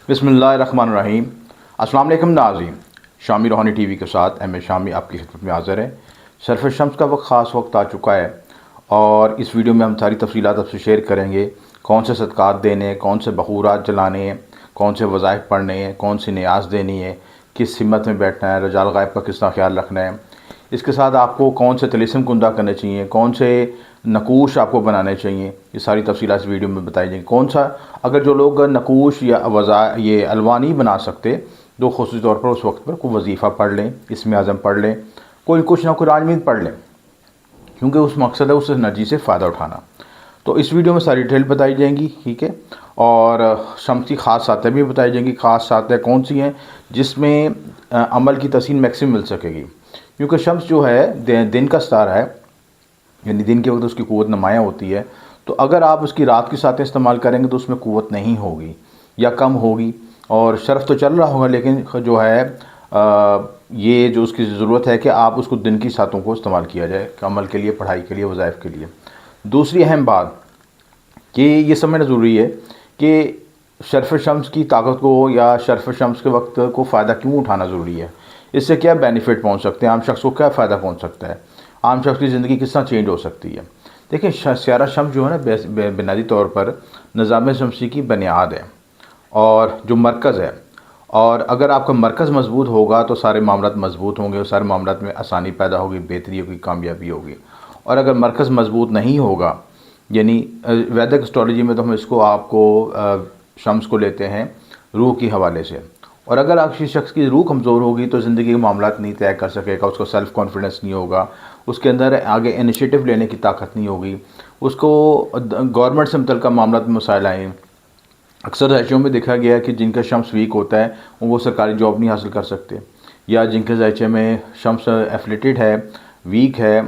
बिस्मिल्लाहिर्रहमानिर्रहीम। अस्सलाम वालेकुम नाज़रीन, शामी रूहानी टीवी के साथ एम ए शामी आपकी खिदमत में हाज़िर है। सरफ़ शम्स का ख़ास वक्त आ चुका है और इस वीडियो में हम सारी तफ़सीलात आपसे शेयर करेंगे। कौन से सदक़ात देने हैं, कौन से बख़ूरात जलाने हैं, कौन से वज़ाइफ पढ़ने हैं, कौन सी नियाज़ देनी है, किस सिमत में बैठना है, रजाल गायब का किस तरह ख्याल रखना है। इसके साथ आपको कौन से तिलिस्म कुंदा करने चाहिए, कौन से नकूश आपको बनाने चाहिए, ये सारी तफ़सीलात इस वीडियो में बताई जाएंगी। कौन सा अगर जो लोग नकूश या ये अलवा नहीं बना सकते तो ख़ुसूसी तौर पर उस वक्त पर कोई वजीफ़ा पढ़ लें, इसमें आज़म पढ़ लें, कोई कुछ ना कुरान मजीद पढ़ लें, क्योंकि उस मकसद है उस एनर्जी से फ़ायदा उठाना। तो इस वीडियो में सारी डिटेल बताई जाएंगी, ठीक है। और शम्स की ख़ास सातें भी बताई जाएंगी। ख़ास सातें कौन सी हैं जिसमें अमल की तसीन मैक्सिमम मिल सकेगी, क्योंकि शम्स जो है दिन का सितारा है, यानी दिन के वक्त उसकी क़ुव्वत नुमायाँ होती है। तो अगर आप उसकी रात की सातें इस्तेमाल करेंगे तो उसमें क़ुव्वत नहीं होगी या कम होगी, और शर्फ़ तो चल रहा होगा, लेकिन जो है ये जो उसकी ज़रूरत है कि आप उसको दिन की सातों को इस्तेमाल किया जाए अमल के लिए, पढ़ाई के लिए, वज़ाइफ के लिए। दूसरी अहम बात कि ये समझना ज़रूरी है कि शर्फ़ शम्स की ताकत को या शर्फ़ शम्स के वक्त को फ़ायदा क्यों उठाना ज़रूरी है, इससे क्या बेनिफिट पहुँच सकते हैं, आम शख्स को क्या फ़ायदा पहुँच सकता है, आम शख्स की ज़िंदगी किस तरह चेंज हो सकती है। देखिए, स्यारा शम्स जो है ना बुनियादी तौर पर निज़ाम शमसी की बुनियाद है और जो मरकज़ है, और अगर आपका मरकज़ मज़बूत होगा तो सारे मामलात मज़बूत होंगे और सारे मामलात में आसानी पैदा होगी, बेहतरी होगी, कामयाबी होगी। और अगर मरकज़ मज़बूत नहीं होगा, यानी वैदिक एस्ट्रोलॉजी में तो हम इसको आपको शम्स को लेते हैं रूह के हवाले से, और अगर आपकी शख्स की रूह कमज़ोर होगी तो ज़िंदगी के मामलात नहीं तय कर सकेगा, उसको सेल्फ़ कॉन्फिडेंस नहीं होगा, उसके अंदर आगे इनिशिएटिव लेने की ताकत नहीं होगी, उसको गवर्नमेंट से मुतल्लिक़ मामलात में मसाइल आए। अक्सर ज़ायचों में देखा गया है कि जिनका शम्स वीक होता है वो सरकारी जॉब नहीं हासिल कर सकते, या जिनके ज़ायचे में शम्स एफिलिटेड है, वीक है,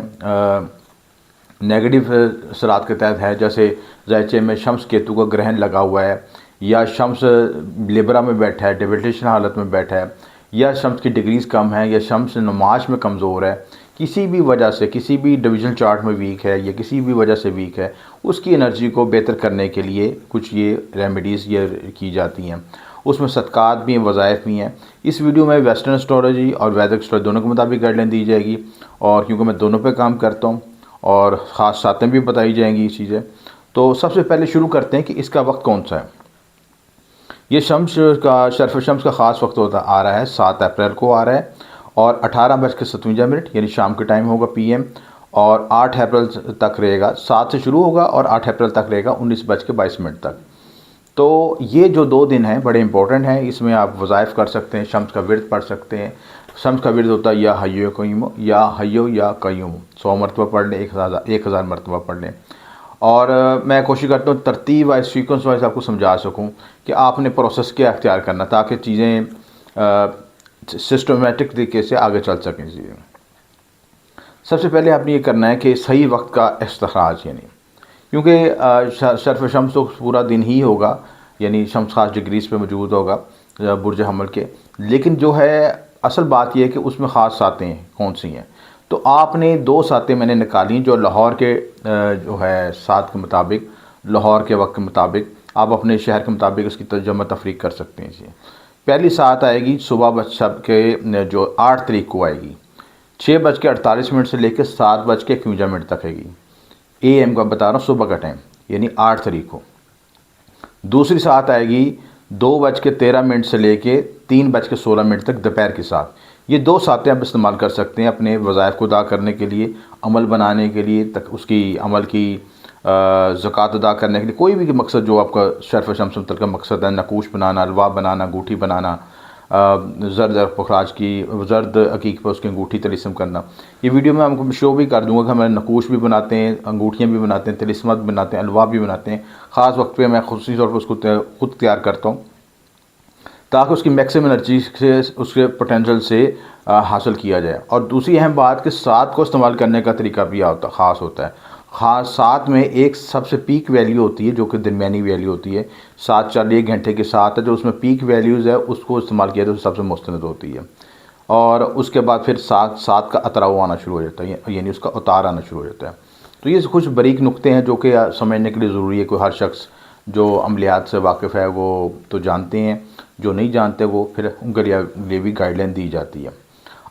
नेगेटिव असरात के तहत है, जैसे ज़ायचे में शम्स केतु का ग्रहण लगा हुआ है, या शम्स लिब्रा में बैठा है, डेबिलिटेशन हालत में बैठा है, या शम्स की डिग्रीज़ कम है, या शम्स नमाज में कमज़ोर है, किसी भी वजह से, किसी भी डिविजनल चार्ट में वीक है या किसी भी वजह से वीक है, उसकी एनर्जी को बेहतर करने के लिए कुछ ये रेमेडीज़ ये की जाती हैं। उसमें सदक़ात भी हैं, वज़ाइफ भी हैं। इस वीडियो में वेस्टर्न एस्ट्रोलॉजी और वैदिक एस्ट्रोलॉजी दोनों के मुताबिक गाइडलाइन दी जाएगी, और क्योंकि मैं दोनों पे काम करता हूँ, और ख़ास सातें भी बताई जाएंगी ये चीज़ें। तो सबसे पहले शुरू करते हैं कि इसका वक्त कौन सा है। ये शम्स का शर्फ़ शम्स का ख़ास वक्त होता आ रहा है 7 अप्रैल को आ रहा है, और 18:57 यानी शाम के टाइम होगा PM, और 8 अप्रैल तक रहेगा। 7 से शुरू होगा और 8 अप्रैल तक रहेगा 19:22 तक। तो ये जो 2 दिन हैं बड़े इंपॉर्टेंट हैं। इसमें आप वज़ाइफ कर सकते हैं, शम्स का विर्द पढ़ सकते हैं। शम्स का विर्द होता है या हय्यो क़य्यूम, या हय्यो या क़य्यूम, 100 मरतबा पढ़ लें, 1000 मरतबा पढ़ लें। और मैं कोशिश करता हूँ तरतीब वाइज, सीक्वेंस वाइज आपको समझा सकूँ कि आपने प्रोसेस क्या अख्तियार करना, ताकि चीज़ें सिस्टमेटिक तरीके से आगे चल सकें। चीज़ें सबसे पहले आपने ये करना है कि सही वक्त का इस्तिखराज, यानी क्योंकि शर्फ़ शम्स तो पूरा दिन ही होगा, यानी शम्स ख़ास डिग्रीज़ पे मौजूद होगा बुर्ज हमल के, लेकिन जो है असल बात यह है कि उसमें ख़ास सातें कौन सी हैं। तो आपने 2 सातें मैंने निकाली जो लाहौर के जो है सात के मुताबिक, लाहौर के वक्त के मुताबिक, आप अपने शहर के मुताबिक उसकी तर्जुमा तफरीक कर सकते हैं। जी, पहली सात आएगी सुबह शब के जो 8 तारीख को आएगी, 6:48 से लेकर 7:51 तक आएगी। AM का बता रहा हूँ, सुबह का टाइम, यानी 8 तारीख को। दूसरी सात आएगी 2:13 से लेके 3:16 तक दोपहर की सात। ये 2 सातें आप इस्तेमाल कर सकते हैं अपने वज़ाइफ को अदा करने के लिए, अमल बनाने के लिए, तक उसकी अमल की ज़कात अदा करने के लिए, कोई भी मकसद जो आपका शर्फ़ शम्स मुतल्लिक़ का मकसद है, नकूश बनाना, अलवा बनाना, अंगूठी बनाना, ज़र्द पुखराज की ज़र्द अकीक पर उसकी अंगूठी तिलिस्म करना। ये वीडियो मैं आपको शो भी कर दूँगा कि हम नकूश भी बनाते हैं, अंगूठियाँ भी बनाते हैं, तिलिस्मत भी बनाते हैं, अलवा भी बनाते हैं। ख़ास वक्त पे मैं ख़ुसूसी तौर पर उसको खुद तैयार करता हूँ, ताकि उसकी मैक्सिमम एनर्जी से, उसके पोटेंशियल से हासिल किया जाए। और दूसरी अहम बात कि सात को इस्तेमाल करने का तरीका भी ख़ास होता है। ख़ास सात में एक सबसे पीक वैल्यू होती है जो कि दरमियानी वैल्यू होती है। 7:41 घंटे के साथ है जो उसमें पीक वैल्यूज़ है, उसको इस्तेमाल किया तो सबसे मुस्तनद होती है। और उसके बाद फिर सात का अतराव आना शुरू हो जाता है, यानी उसका उतार आना शुरू हो जाता है। तो ये कुछ बारीक नुक्ते हैं जो कि समझने के लिए ज़रूरी है, कोई हर शख्स जो अमलियात से वाकिफ़ है वो तो जानते हैं, जो नहीं जानते वो फिर उनके लिए भी गाइडलाइन दी जाती है।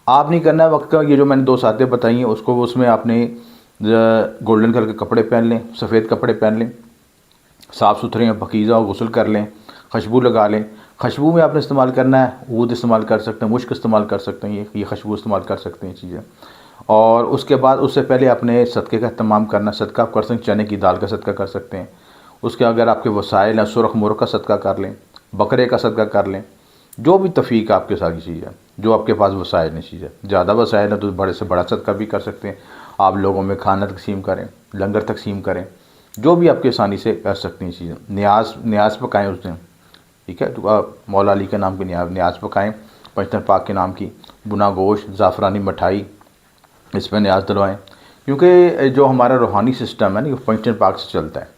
आप नहीं करना है वक्त का, ये जो मैंने 2 सातें बताई हैं उसको, उसमें आपने गोल्डन कलर के कपड़े पहन लें, सफ़ेद कपड़े पहन लें, साफ़ सुथरे हैं, पकीज़ा और गुस्ल कर लें, खुशबू लगा लें। खुशबू में आपने इस्तेमाल करना है, ऊद इस्तेमाल कर सकते हैं, मुश्क इस्तेमाल कर सकते हैं, ये खुशबू इस्तेमाल कर सकते हैं चीज़ें। और उसके बाद उससे पहले अपने सदक़े का अहतमाम करना। सदका आप कर सकते हैं, चने की दाल का सदका कर सकते हैं। उसके अगर आपके वसाइल हैं, सुरख मुर्ग का सदका कर लें, बकरे का सदका कर लें, जो भी तफ़ीक आपके सारी चीज़ है, जो आपके पास वसाइल हैं चीज़ें। ज़्यादा वसाइल हैं तो बड़े से बड़ा सदका भी कर सकते हैं। आप लोगों में खाना तकसीम करें, लंगर तकसीम करें, जो भी आपकी आसानी से कर सकती हैं चीज़ें। न्याज पकाएँ उस दिन, ठीक है, तो मौला अली के नाम की न्याज पकाएँ, पंचतन पाक के नाम की बुना गोश्त, ज़ाफ़रानी मिठाई, इस पर न्याज दिलवाएँ। क्योंकि जो हमारा रूहानी सिस्टम है ना, ये पंचतन पाक से चलता है।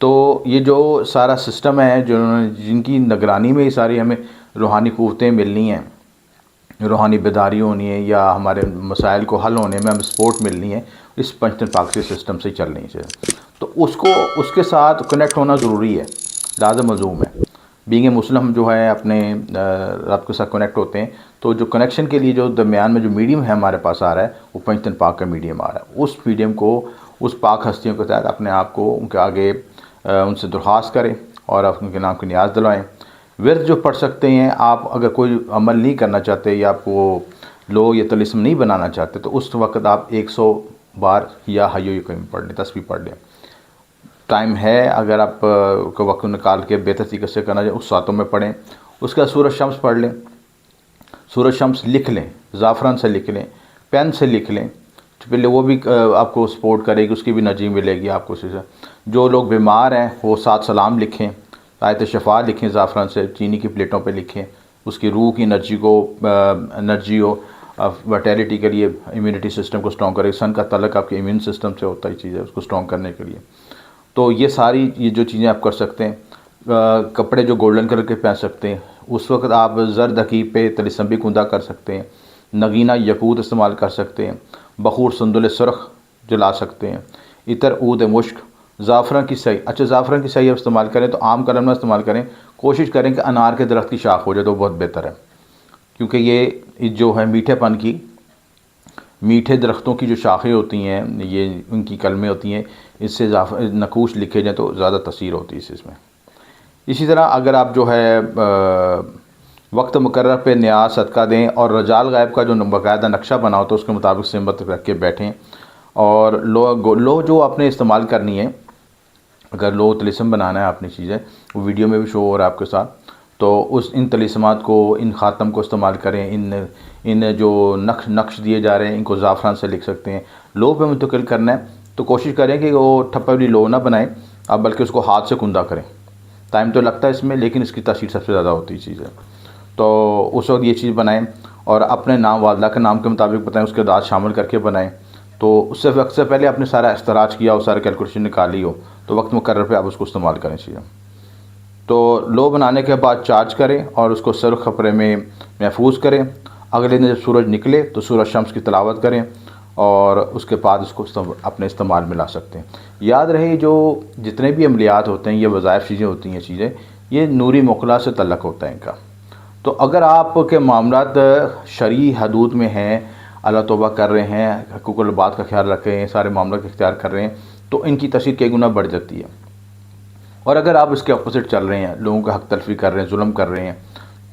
तो ये जो सारा सिस्टम है, जो जिनकी निगरानी में ये सारी हमें रूहानी क़ुव्वतें मिलनी हैं, रूहानी बेदारी होनी है, या हमारे मसाइल को हल होने में हमें सपोर्ट मिलनी है, इस पंचतन पाक के सिस्टम से चल रही है। तो उसके साथ कनेक्ट होना ज़रूरी है, लाज़िम मज़ूम है। बीइंग ए मुस्लिम जो है अपने रब के साथ कनेक्ट होते हैं। तो जो कनेक्शन के लिए जो दरमियान में जो मीडियम है हमारे पास आ रहा है, वो पंचतन पाक का मीडियम आ रहा है। उस मीडियम को, उस पाक हस्तियों के तहत अपने आप को उनके आगे उनसे दरख्वास्त करें और उनके नाम की न्याज दिलवाएँ। विर्द जो पढ़ सकते हैं आप, अगर कोई अमल नहीं करना चाहते या आपको लो या तलिस्म नहीं बनाना चाहते, तो उस वक्त आप 100 बार या हय्यो या क़य्यूम पढ़ लें, तस्बीह पढ़ लें। टाइम है, अगर आप को वक्त निकाल के बेहतर तरीके से करना चाहिए, उस सातों में पढ़ें। उसका सूरज शम्स पढ़ लें, सूरज शम्स लिख लें, ज़ाफ़रान से लिख लें, पेन से लिख लें, तो पहले वो भी आपको सपोर्ट करेगी, उसकी भी नजीम मिलेगी आपको। जो लोग बीमार हैं वो 7 सलाम लिखें, आयत शफ़ा लिखें, ज़ाफ़रान से चीनी की प्लेटों पे लिखें। उसकी रूह की एनर्जी को एनर्जी हो, वाइटैलिटी के लिए, इम्यूनिटी सिस्टम को स्ट्रॉन्ग करे। सन का तल्लुक़ आपके इम्यून सिस्टम से होता है, चीज़ है उसको स्ट्रॉन्ग करने के लिए। तो ये सारी ये जो चीज़ें आप कर सकते हैं। कपड़े जो गोल्डन कलर के पहन सकते हैं, उस वक्त आप ज़र्द हकीब पे तलिस्म भी कुंदा कर सकते हैं, नगीना यकूत इस्तेमाल कर सकते हैं, बखूर संदुल सुरख जला सकते हैं, इतर ऊद मुश्क, ज़ाफ़रान की सही। अच्छा, ज़ाफ़रान की सही आप इस्तेमाल करें तो आम कलम ना इस्तेमाल करें, कोशिश करें कि अनार के दरख्त की शाख हो जाए तो बहुत बेहतर है। क्योंकि ये जो है मीठेपन की, मीठे दरख्तों की जो शाखें होती हैं, ये उनकी कलमें होती हैं, इससे नकूश लिखे जाएँ तो ज़्यादा तसीर होती है इसमें। इसी तरह अगर आप जो है वक्त मुकर्रर पे न्याज सदका दें और रजाल गायब का जो बाकायदा नक्शा बना हो तो उसके मुताबिक सिमत रख के बैठें। और लो जो आपने इस्तेमाल करनी है, अगर लो तलिस्म बनाना है अपनी चीज़ें, वो वीडियो में भी शो हो रहा है आपके साथ, तो इन तलिस्मात को, इन ख़ातम को इस्तेमाल करें। इन जो नक्श दिए जा रहे हैं, इनको ज़ाफ़रान से लिख सकते हैं। लो पे मुंतकिल करना है तो कोशिश करें कि वो ठप्पा वाली लो ना बनाएं, आप बल्कि उसको हाथ से कुंदा करें। टाइम तो लगता है इसमें, लेकिन इसकी तासीर सबसे ज़्यादा होती है चीज़ है। तो उस वक्त ये चीज़ बनाएं और अपने नाम, वालदा के नाम के मुताबिक बताएं, उसके दाद शामिल करके बनाएं। तो उससे वक्त से पहले आपने सारा इस्तराज किया हो, सारा कैलकुलेशन निकाली हो, तो वक्त मुकर्रर पे आप उसको इस्तेमाल करें चीज़ें। तो लो बनाने के बाद चार्ज करें और उसको सुर्ख़ कपड़े में महफूज करें। अगले दिन जब सूरज निकले तो सूरज शम्स की तिलावत करें और उसके बाद उसको अपने इस्तेमाल में ला सकते हैं। याद रहे, जो जितने भी अमलियात होते हैं, ये वज़ाइफ चीज़ें होती हैं, चीज़ें ये नूरी मुखला से तल्लक़ होता है इनका। तो अगर आपके मामलात शरई हदूद में हैं, अल्लाह तौबा कर रहे हैं, हुकूकुल बात का ख्याल रख रहे हैं, सारे मामलों का इख्तियार कर रहे हैं, तो इनकी तसीर कई गुना बढ़ जाती है। और अगर आप इसके अपोजिट चल रहे हैं, लोगों का हक तलफ़ी कर रहे हैं, जुल्म कर रहे हैं,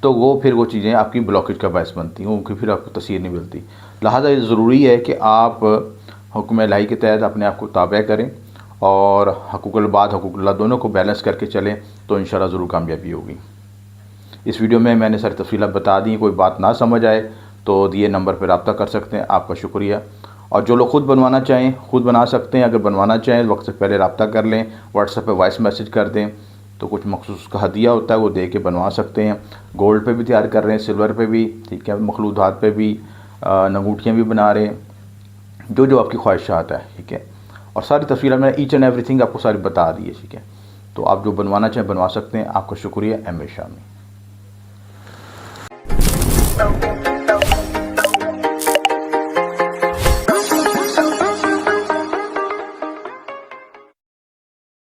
तो वो चीज़ें आपकी ब्लॉकेज का बायस बनती हैं, उनकी फिर आपको तसीर नहीं मिलती। लिहाजा ये ज़रूरी है कि आप हुक्म इलाही के तहत अपने आप को ताबे करें और हकूकुल बात, हकूकुल्लाह दोनों को बैलेंस करके चलें, तो इंशाअल्लाह ज़रूर कामयाबी होगी। इस वीडियो में मैंने सारी तफ़सीलात बता दी। कोई बात ना समझ आए तो दिए नंबर पर रब्ता कर सकते हैं। आपका शुक्रिया। और जो लोग ख़ुद बनवाना चाहें ख़ुद बना सकते हैं। अगर बनवाना चाहें वक्त से पहले रब्ता कर लें, व्हाट्सएप पे वॉइस मैसेज कर दें, तो कुछ मखसूस का हदिया होता है वो दे के बनवा सकते हैं। गोल्ड पे भी तैयार कर रहे हैं, सिल्वर पे भी, ठीक है, मखलूदात पे भी, अंगूठियाँ भी बना रहे हैं, जो आपकी ख्वाहिशात है, ठीक है। और सारी तफसीलात मैंने ईच एंड एवरीथिंग आपको सारी बता दी है, ठीक है। तो आप जो बनवाना चाहें बनवा सकते हैं। आपका शुक्रिया। M A Shami.